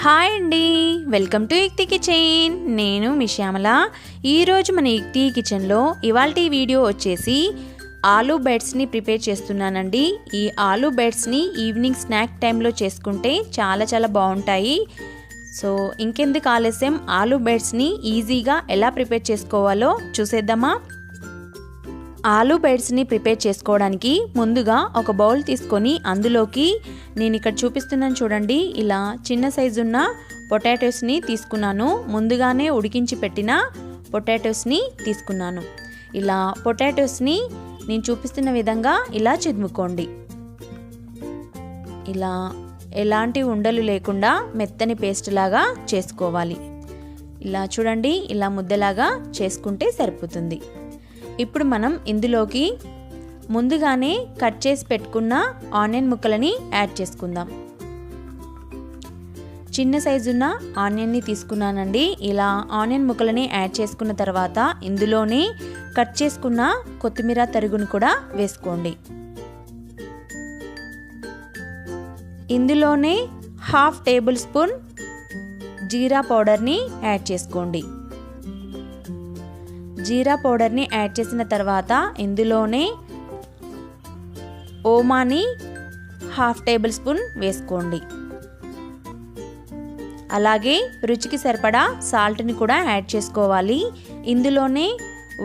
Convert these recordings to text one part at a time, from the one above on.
Hi అండి, welcome to యుక్తి kitchen. నేను మీ శ్యామల. ఈరోజు మన యుక్తి కిచెన్లో ఇవాల్టి వీడియో వచ్చేసి ఆలూ బైట్స్ని ప్రిపేర్ చేస్తున్నానండి. ఈ ఆలూ బైట్స్ని ఈవినింగ్ స్నాక్ టైంలో చేసుకుంటే చాలా బాగుంటాయి. సో ఇంకెందుకు ఆలస్యం, ఆలూ బైట్స్ని ఈజీగా ఎలా ప్రిపేర్ చేసుకోవాలో చూసేద్దామా. ఆలూ బైట్స్ని ప్రిపేర్ చేసుకోవడానికి ముందుగా ఒక బౌల్ తీసుకొని అందులోకి నేను ఇక్కడ చూపిస్తున్నాను చూడండి, ఇలా చిన్న సైజు ఉన్న పొటాటోస్ని తీసుకున్నాను. ముందుగానే ఉడికించి పెట్టిన పొటాటోస్ని తీసుకున్నాను. ఇలా పొటాటోస్ని నేను చూపిస్తున్న విధంగా ఇలా చిదుముకోండి. ఇలా ఎలాంటి ఉండలు లేకుండా మెత్తని పేస్ట్ లాగా చేసుకోవాలి. ఇలా చూడండి, ఇలా ముద్దలాగా చేసుకుంటే సరిపోతుంది. ఇప్పుడు మనం ఇందులోకి ముందుగానే కట్ చేసి పెట్టుకున్న ఆనియన్ ముక్కలని యాడ్ చేసుకుందాం. చిన్న సైజున్న ఆనియన్ని తీసుకున్నానండి. ఇలా ఆనియన్ ముక్కలని యాడ్ చేసుకున్న తర్వాత ఇందులోనే కట్ చేసుకున్న కొత్తిమీర తరుగును కూడా వేసుకోండి. ఇందులోనే హాఫ్ టేబుల్ స్పూన్ జీరా పౌడర్ని యాడ్ చేసుకోండి. జీరా పౌడర్ని యాడ్ చేసిన తర్వాత ఇందులోనే ఓమాని హాఫ్ టేబుల్ స్పూన్ వేసుకోండి. అలాగే రుచికి సరిపడా సాల్ట్ని కూడా యాడ్ చేసుకోవాలి. ఇందులోనే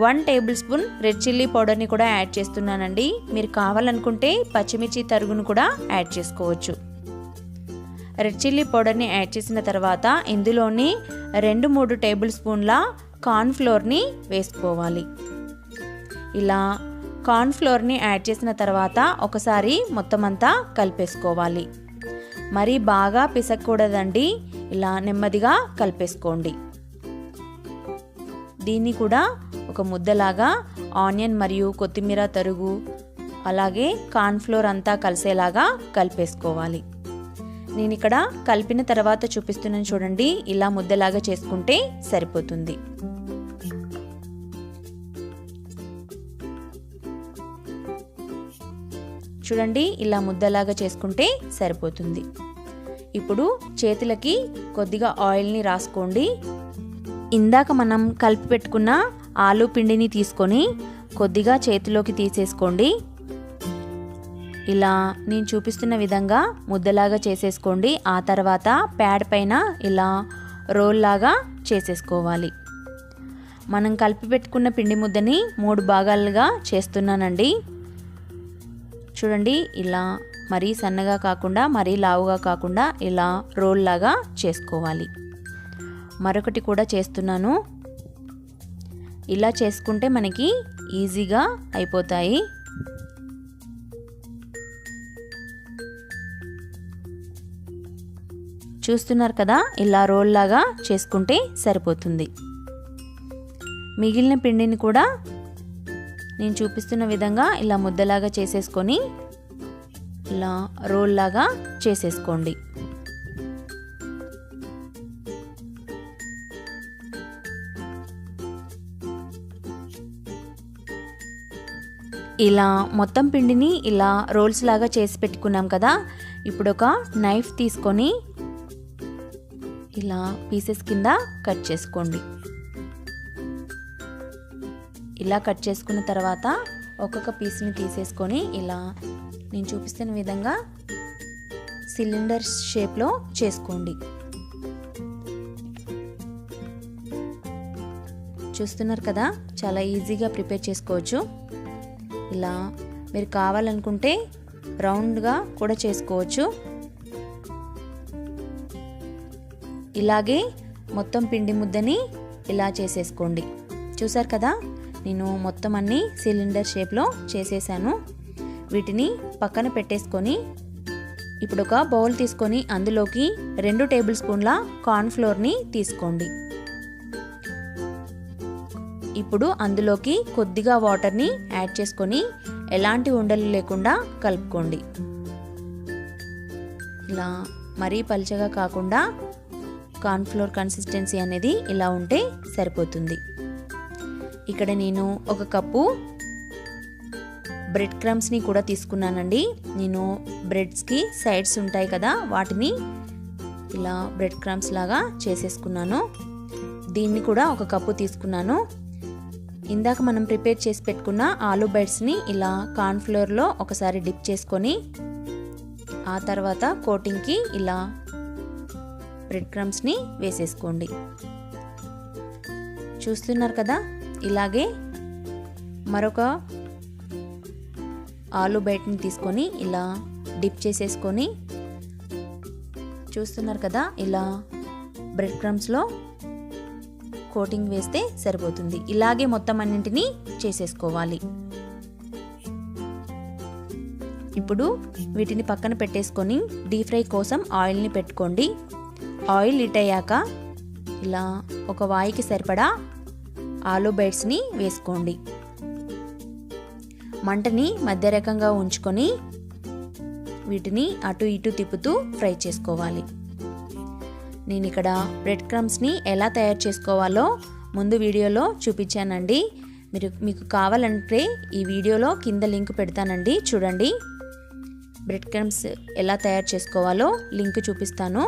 1 టేబుల్ స్పూన్ రెడ్ చిల్లీ పౌడర్ని కూడా యాడ్ చేస్తున్నానండి. మీరు కావాలనుకుంటే పచ్చిమిర్చి తరుగును కూడా యాడ్ చేసుకోవచ్చు. రెడ్ చిల్లీ పౌడర్ని యాడ్ చేసిన తర్వాత ఇందులోనే 2-3 టేబుల్ స్పూన్ల కార్న్ఫ్లోర్ని వేసుకోవాలి. ఇలా కార్న్ఫ్లోర్ని యాడ్ చేసిన తర్వాత ఒకసారి మొత్తం అంతా కలిపేసుకోవాలి. మరీ బాగా పిసక్కూడదండి, ఇలా నెమ్మదిగా కలిపేసుకోండి. దీన్ని కూడా ఒక ముద్దలాగా ఆనియన్ మరియు కొత్తిమీర తరుగు అలాగే కార్న్ఫ్లోర్ అంతా కలిసేలాగా కలిపేసుకోవాలి. నేను ఇక్కడ కలిపిన తర్వాత చూపిస్తున్నాను చూడండి, ఇలా ముద్దలాగా చేసుకుంటే సరిపోతుంది. చూడండి, ఇలా ముద్దలాగా చేసుకుంటే సరిపోతుంది. ఇప్పుడు చేతులకి కొద్దిగా ఆయిల్ని రాసుకోండి. ఇందాక మనం కలిపి పెట్టుకున్న ఆలూ పిండిని తీసుకొని కొద్దిగా చేతిలోకి తీసేసుకోండి. ఇలా నేను చూపిస్తున్న విధంగా ముద్దలాగా చేసేసుకోండి. ఆ తర్వాత ప్యాడ్ పైన ఇలా రోల్ లాగా చేసేసుకోవాలి. మనం కలిపి పెట్టుకున్న పిండి ముద్దని 3 భాగాలుగా చేస్తున్నానండి. చూడండి, ఇలా మరీ సన్నగా కాకుండా మరీ లావుగా కాకుండా ఇలా రోల్ లాగా చేసుకోవాలి. మరొకటి కూడా చేస్తున్నాను. ఇలా చేసుకుంటే మనకి ఈజీగా అయిపోతాయి. చూస్తున్నారు కదా, ఇలా రోల్ లాగా చేసుకుంటే సరిపోతుంది. మిగిలిన పిండిని కూడా నేను చూపిస్తున్న విధంగా ఇలా ముద్దలాగా చేసేసుకొని ఇలా రోల్ లాగా చేసేసుకోండి. ఇలా మొత్తం పిండిని ఇలా రోల్స్ లాగా చేసి పెట్టుకున్నాం కదా. ఇప్పుడు ఒక నైఫ్ తీసుకొని ఇలా పీసెస్ కింద కట్ చేసుకోండి. ఇలా కట్ చేసుకున్న తర్వాత ఒక్కొక్క పీస్ని తీసేసుకొని ఇలా నేను చూపిస్తున్న విధంగా సిలిండర్ షేప్లో చేసుకోండి. చూస్తున్నారు కదా, చాలా ఈజీగా ప్రిపేర్ చేసుకోవచ్చు. ఇలా మీరు కావాలనుకుంటే రౌండ్గా కూడా చేసుకోవచ్చు. ఇలాగే మొత్తం పిండి ముద్దని ఇలా చేసేసుకోండి. చూసారు కదా, నేను మొత్తం అన్ని సిలిండర్ షేప్లో చేసేసాను. వీటిని పక్కన పెట్టేసుకొని ఇప్పుడు ఒక బౌల్ తీసుకొని అందులోకి 2 టేబుల్ స్పూన్ల కార్న్ఫ్లోర్ని తీసుకోండి. ఇప్పుడు అందులోకి కొద్దిగా వాటర్ని యాడ్ చేసుకొని ఎలాంటి ఉండలు లేకుండా కలుపుకోండి. ఇలా మరీ పలుచగా కాకుండా కార్న్ఫ్లోర్ కన్సిస్టెన్సీ అనేది ఇలా ఉంటే సరిపోతుంది. ఇక్కడ నేను 1 కప్పు బ్రెడ్ క్రమ్స్ని కూడా తీసుకున్నానండి. నేను బ్రెడ్స్కి సైడ్స్ ఉంటాయి కదా, వాటిని ఇలా బ్రెడ్ క్రమ్స్ లాగా చేసేసుకున్నాను. దీన్ని కూడా ఒక కప్పు తీసుకున్నాను. ఇందాక మనం ప్రిపేర్ చేసి పెట్టుకున్న ఆలూ బైట్స్ని ఇలా కార్న్ఫ్లోర్లో ఒకసారి డిప్ చేసుకొని ఆ తర్వాత కోటింగ్కి ఇలా బ్రెడ్ క్రమ్స్ని వేసేసుకోండి. చూస్తున్నారు కదా, ఇలాగే మరొక ఆలూ బైట్ని తీసుకొని ఇలా డిప్ చేసేసుకొని చూస్తున్నారు కదా, ఇలా బ్రెడ్ క్రమ్స్లో కోటింగ్ వేస్తే సరిపోతుంది. ఇలాగే మొత్తం అన్నింటినీ చేసేసుకోవాలి. ఇప్పుడు వీటిని పక్కన పెట్టేసుకొని డీప్ ఫ్రై కోసం ఆయిల్ని పెట్టుకోండి. ఆయిల్ హీట్ అయ్యాక ఇలా ఒక వాయికి సరిపడా ఆలూ బైట్స్ని వేసుకోండి. మంటని మధ్య రకంగా ఉంచుకొని వీటిని అటు ఇటు తిప్పుతూ ఫ్రై చేసుకోవాలి. నేను ఇక్కడ బ్రెడ్ క్రమ్స్ని ఎలా తయారు చేసుకోవాలో ముందు వీడియోలో చూపించానండి. మీకు కావాలంటే ఈ వీడియోలో కింద లింక్ పెడతానండి, చూడండి. బ్రెడ్ క్రమ్స్ ఎలా తయారు చేసుకోవాలో లింక్ చూపిస్తాను.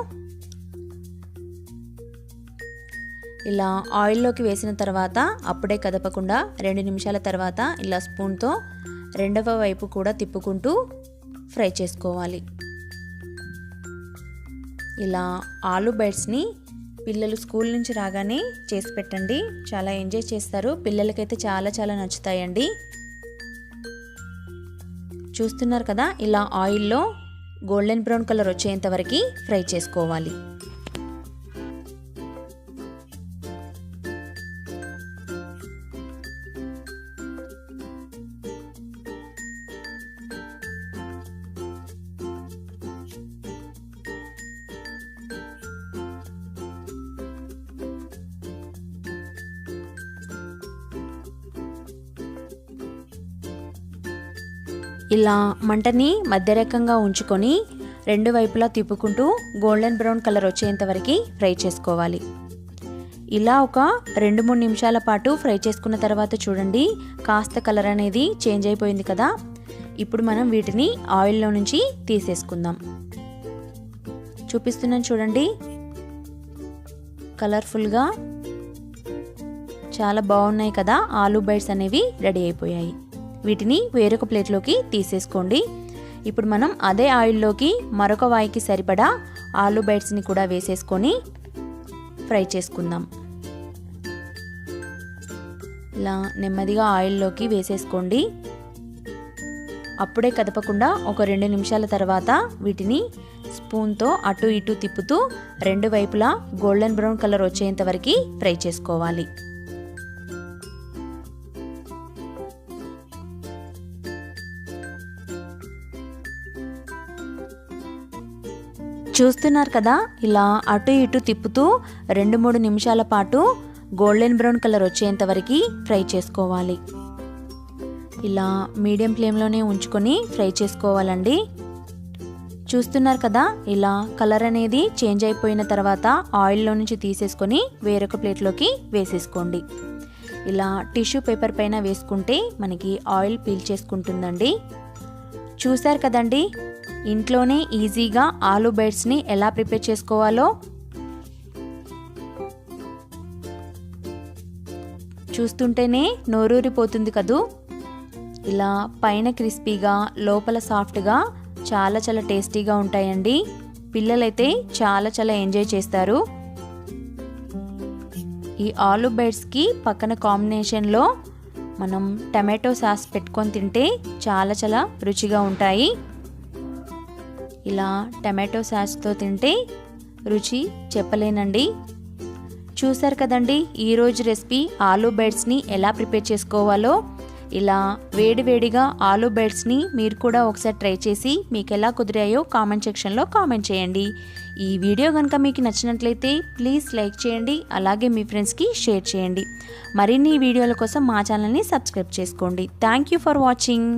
ఇలా ఆయిల్లోకి వేసిన తర్వాత అప్పుడే కదపకుండా 2 నిమిషాల తర్వాత ఇలా స్పూన్తో రెండవ వైపు కూడా తిప్పుకుంటూ ఫ్రై చేసుకోవాలి. ఇలా ఆలూ బైట్స్ని పిల్లలు స్కూల్ నుంచి రాగానే చేసి పెట్టండి, చాలా ఎంజాయ్ చేస్తారు. పిల్లలకైతే చాలా చాలా నచ్చుతాయండి. చూస్తున్నారు కదా, ఇలా ఆయిల్లో గోల్డెన్ బ్రౌన్ కలర్ వచ్చేంత వరకు ఫ్రై చేసుకోవాలి. ఇలా మంటని మధ్యరకంగా ఉంచుకొని రెండు వైపులా తిప్పుకుంటూ గోల్డెన్ బ్రౌన్ కలర్ వచ్చేంత వరకు ఫ్రై చేసుకోవాలి. ఇలా ఒక 2-3 నిమిషాల పాటు ఫ్రై చేసుకున్న తర్వాత చూడండి, కాస్త కలర్ అనేది చేంజ్ అయిపోయింది కదా. ఇప్పుడు మనం వీటిని ఆయిల్లో నుంచి తీసేసుకుందాం. చూపిస్తున్నాను చూడండి, కలర్ఫుల్గా చాలా బాగున్నాయి కదా. ఆలూ బైట్స్ అనేవి రెడీ అయిపోయాయి. వీటిని వేరొక ప్లేట్లోకి తీసేసుకోండి. ఇప్పుడు మనం అదే ఆయిల్లోకి మరొక వాయికి సరిపడా ఆలూ బైట్స్ని కూడా వేసేసుకొని ఫ్రై చేసుకుందాం. ఇలా నెమ్మదిగా ఆయిల్లోకి వేసేసుకోండి. అప్పుడే కదపకుండా ఒక 2 నిమిషాల తర్వాత వీటిని స్పూన్తో అటు ఇటు తిప్పుతూ రెండు వైపులా గోల్డెన్ బ్రౌన్ కలర్ వచ్చేంత వరకు ఫ్రై చేసుకోవాలి. చూస్తున్నారు కదా, ఇలా అటు ఇటు తిప్పుతూ 2-3 నిమిషాల పాటు గోల్డెన్ బ్రౌన్ కలర్ వచ్చేంత వరకు ఫ్రై చేసుకోవాలి. ఇలా మీడియం ఫ్లేమ్లోనే ఉంచుకొని ఫ్రై చేసుకోవాలండి. చూస్తున్నారు కదా, ఇలా కలర్ అనేది చేంజ్ అయిపోయిన తర్వాత ఆయిల్లో నుంచి తీసేసుకొని వేరొక ప్లేట్లోకి వేసేసుకోండి. ఇలా టిష్యూ పేపర్ పైన వేసుకుంటే మనకి ఆయిల్ పీల్చేసుకుంటుందండి. చూసారు కదండి, ఇంట్లోనే ఈజీగా ఆలూ బైట్స్ని ఎలా ప్రిపేర్ చేసుకోవాలో. చూస్తుంటేనే నోరూరిపోతుంది కదూ. ఇలా పైన క్రిస్పీగా లోపల సాఫ్ట్గా చాలా చాలా టేస్టీగా ఉంటాయండి. పిల్లలైతే చాలా చాలా ఎంజాయ్ చేస్తారు. ఈ ఆలూ బైట్స్కి పక్కన కాంబినేషన్లో మనం టమాటో సాస్ పెట్టుకొని తింటే చాలా చాలా రుచిగా ఉంటాయి. ఇలా టమాటో సాస్తో తింటే రుచి చెప్పలేనండి. చూసారు కదండి ఈరోజు రెసిపీ ఆలూ బైట్స్ని ఎలా ప్రిపేర్ చేసుకోవాలో. ఇలా వేడివేడిగా ఆలూ బైట్స్ని మీరు కూడా ఒకసారి ట్రై చేసి మీకు ఎలా కుదిరాయో కామెంట్ సెక్షన్లో కామెంట్ చేయండి. ఈ వీడియో కనుక మీకు నచ్చినట్లయితే ప్లీజ్ లైక్ చేయండి, అలాగే మీ ఫ్రెండ్స్కి షేర్ చేయండి. మరిన్ని వీడియోల కోసం మా ఛానల్ని సబ్స్క్రైబ్ చేసుకోండి. Thank you for watching.